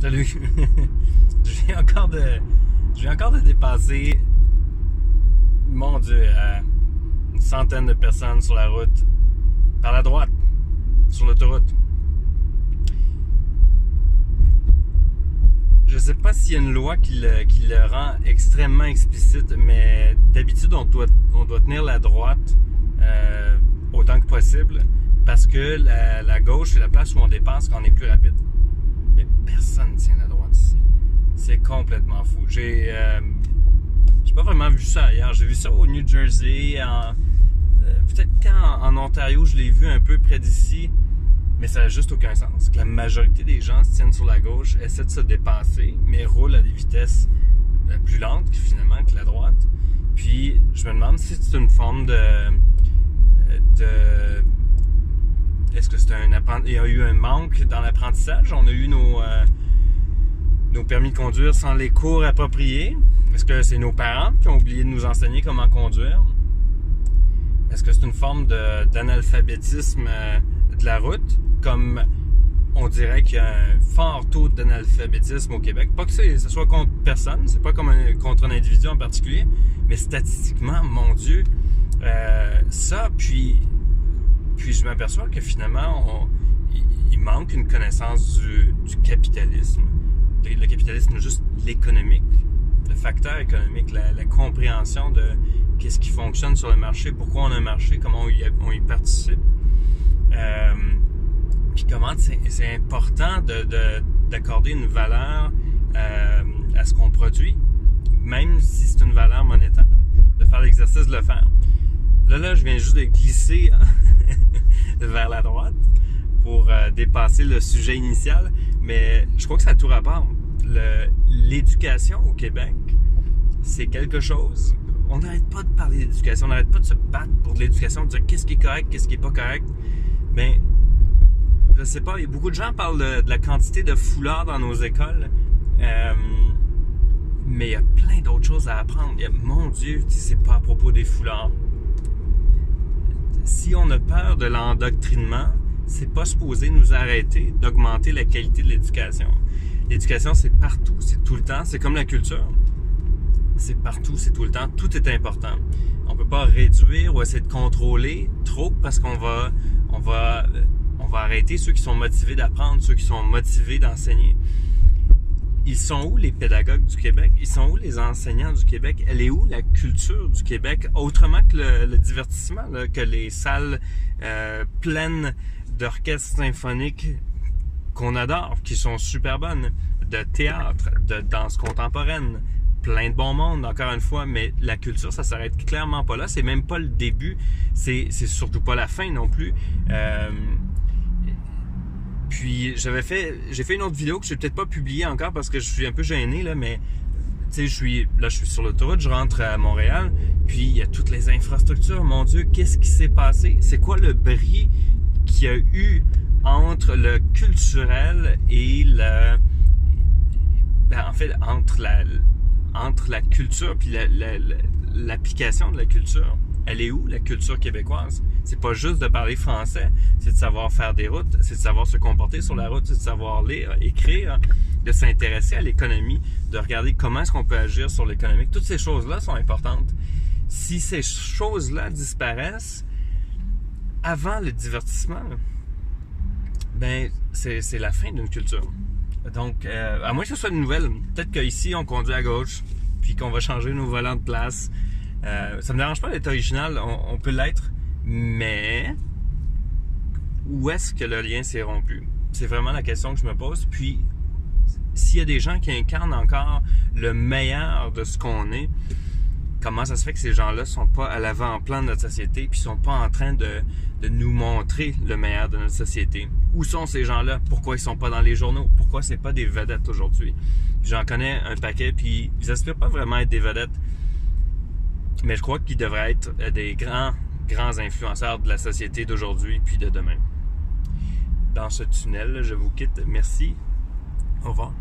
Salut! Je viens encore de dépasser, mon Dieu, une centaine de personnes sur la route, par la droite, sur l'autoroute. Je sais pas s'il y a une loi qui le rend extrêmement explicite, mais d'habitude, on doit tenir la droite autant que possible, parce que la gauche, c'est la place où on dépasse quand on est plus rapide. Mais personne ne tient la droite ici. C'est complètement fou. J'ai pas vraiment vu ça ailleurs. J'ai vu ça au New Jersey, peut-être qu'en Ontario, je l'ai vu un peu près d'ici, mais ça n'a juste aucun sens. Que la majorité des gens se tiennent sur la gauche, essaient de se dépasser, mais roulent à des vitesses plus lentes finalement que la droite. Puis je me demande si c'est une forme est-ce que il y a eu un manque dans l'apprentissage? On a eu nos permis de conduire sans les cours appropriés. Est-ce que c'est nos parents qui ont oublié de nous enseigner comment conduire? Est-ce que c'est une forme d'analphabétisme de la route? Comme on dirait qu'il y a un fort taux d'analphabétisme au Québec. Pas que ce soit contre personne, c'est pas comme contre un individu en particulier, mais statistiquement, mon Dieu, ça, puis je m'aperçois que finalement, il manque une connaissance du capitalisme. Le capitalisme, juste l'économique, le facteur économique, la compréhension de qu'est-ce qui fonctionne sur le marché, pourquoi on a un marché, comment on y participe. Puis comment c'est important d'accorder une valeur à ce qu'on produit, même si c'est une valeur monétaire, de faire l'exercice de le faire. Là, je viens juste de glisser vers la droite pour dépasser le sujet initial, mais je crois que ça a tout rapport. L'éducation au Québec, c'est quelque chose. On n'arrête pas de parler d'éducation, on n'arrête pas de se battre pour de l'éducation, de dire qu'est-ce qui est correct, qu'est-ce qui est pas correct. Mais je sais pas, beaucoup de gens parlent de la quantité de foulards dans nos écoles, mais il y a plein d'autres choses à apprendre. Mon Dieu, c'est pas à propos des foulards. Si on a peur de l'endoctrinement, c'est pas supposé nous arrêter d'augmenter la qualité de l'éducation. L'éducation, c'est partout, c'est tout le temps. C'est comme la culture. C'est partout, c'est tout le temps. Tout est important. On peut pas réduire ou essayer de contrôler trop parce qu'on va arrêter ceux qui sont motivés d'apprendre, ceux qui sont motivés d'enseigner. Ils sont où les pédagogues du Québec? Ils sont où les enseignants du Québec? Elle est où la culture du Québec? Autrement que le divertissement, là, que les salles pleines d'orchestres symphoniques qu'on adore, qui sont super bonnes, de théâtre, de danse contemporaine, plein de bon monde, encore une fois, mais la culture, ça s'arrête clairement pas là. C'est même pas le début, c'est surtout pas la fin non plus. Puis j'ai fait une autre vidéo que je n'ai peut-être pas publiée encore parce que je suis un peu gêné, là, mais tu sais, je suis sur l'autoroute, je rentre à Montréal, puis il y a toutes les infrastructures. Mon Dieu, qu'est-ce qui s'est passé? C'est quoi le bris qu'il y a eu entre le culturel et entre la culture puis l'application de la culture? Elle est où, la culture québécoise? C'est pas juste de parler français, c'est de savoir faire des routes, c'est de savoir se comporter sur la route, c'est de savoir lire, écrire, de s'intéresser à l'économie, de regarder comment est-ce qu'on peut agir sur l'économie. Toutes ces choses-là sont importantes. Si ces choses-là disparaissent avant le divertissement, ben c'est la fin d'une culture. Donc, à moins que ce soit une nouvelle, peut-être qu'ici, on conduit à gauche, puis qu'on va changer nos volants de place. Ça me dérange pas d'être original, on peut l'être, mais où est-ce que le lien s'est rompu? C'est vraiment la question que je me pose. Puis, s'il y a des gens qui incarnent encore le meilleur de ce qu'on est, comment ça se fait que ces gens-là sont pas à l'avant-plan de notre société puis sont pas en train de nous montrer le meilleur de notre société? Où sont ces gens-là? Pourquoi ils sont pas dans les journaux? Pourquoi c'est pas des vedettes aujourd'hui? J'en connais un paquet, puis ils aspirent pas vraiment à être des vedettes. Mais je crois qu'ils devraient être des grands influenceurs de la société d'aujourd'hui puis de demain. Dans ce tunnel, je vous quitte. Merci. Au revoir.